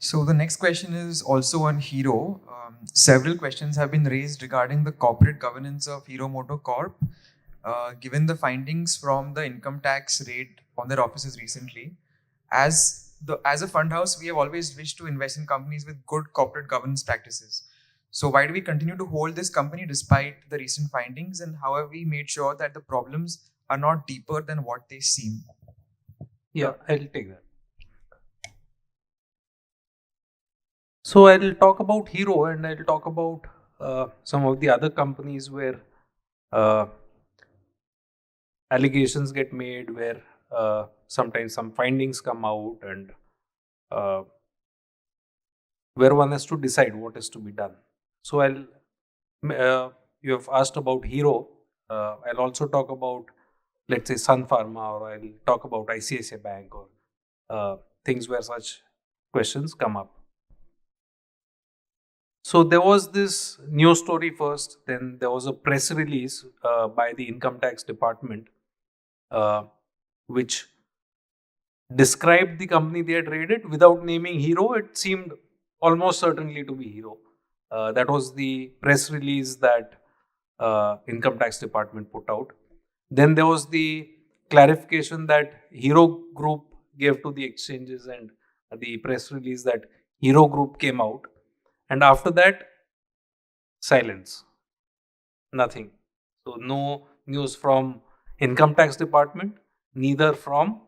So the next question is also on Hero. Several questions have been raised regarding the corporate governance of Hero Motocorp, given the findings from the income tax raid on their offices recently. As a fund house, we have always wished to invest in companies with good corporate governance practices. So why do we continue to hold this company despite the recent findings, and how have we made sure that the problems are not deeper than what they seem? Yeah, I'll take that. So I'll talk about Hero and I'll talk about some of the other companies where uh, allegations get made, where sometimes some findings come out, and uh, where one has to decide what is to be done. So you have asked about Hero. I'll also talk about, let's say, Sun Pharma, or I'll talk about ICICI Bank, or things where such questions come up. So there was this news story first, then there was a press release by the income tax department, which described the company they had raided without naming Hero. It seemed almost certainly to be Hero. That was the press release that income tax department put out. Then there was the clarification that Hero Group gave to the exchanges, and the press release that Hero Group came out. And after that, silence. Nothing. So no news from income tax department, neither from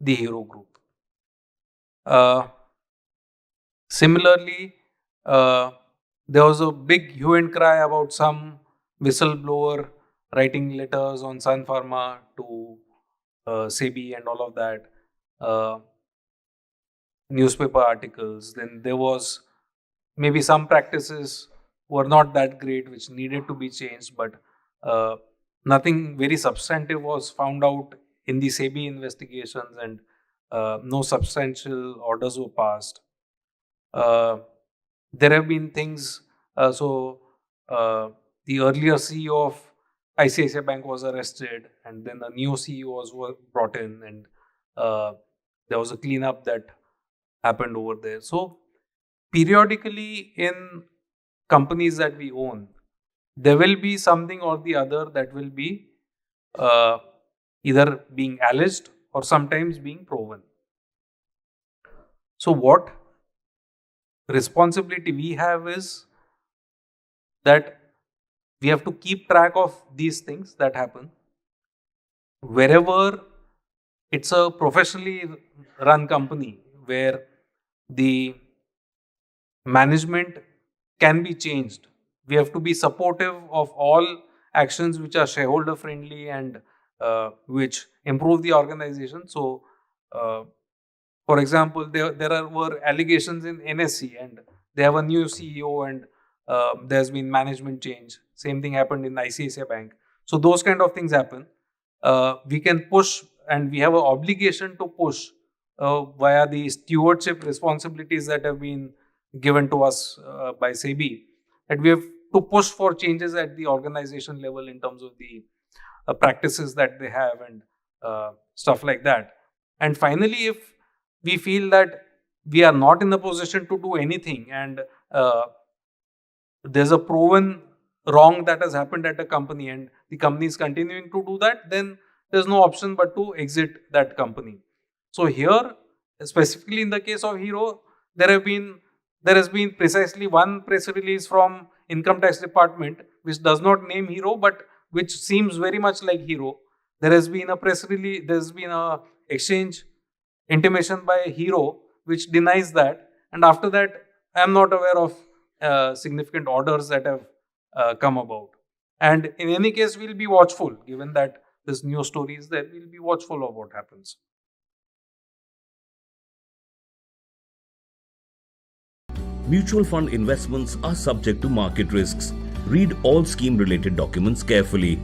the Hero Group. Similarly, there was a big hue and cry about some whistleblower writing letters on Sun Pharma to SEBI and all of that. Newspaper articles. Then there was maybe some practices were not that great, which needed to be changed, but nothing very substantive was found out in the SEBI investigations, and no substantial orders were passed. There have been things, the earlier CEO of ICICI Bank was arrested, and then a new CEO was brought in, and there was a cleanup that happened over there. So periodically in companies that we own, there will be something or the other that will be either being alleged or sometimes being proven. So what responsibility we have is that we have to keep track of these things that happen. Wherever it's a professionally run company where the management can be changed, we have to be supportive of all actions which are shareholder friendly and which improve the organization. So, for example, were allegations in NSE, and they have a new CEO, and there's been management change. Same thing happened in ICICI Bank. So those kind of things happen. We can push, and we have an obligation to push via the stewardship responsibilities that have been given to us by SEBI, that we have to push for changes at the organization level in terms of the practices that they have, and stuff like that. And finally, if we feel that we are not in a position to do anything, and there's a proven wrong that has happened at a company, and the company is continuing to do that, then there's no option but to exit that company. So here, specifically in the case of Hero, there has been precisely one press release from income tax department which does not name Hero, but which seems very much like Hero. There has been a press release, there's been a exchange intimation by Hero which denies that, and after that I am not aware of significant orders that have come about. And in any case, we'll be watchful, given that this news story is there, we'll be watchful of what happens. Mutual fund investments are subject to market risks. Read all scheme related documents carefully.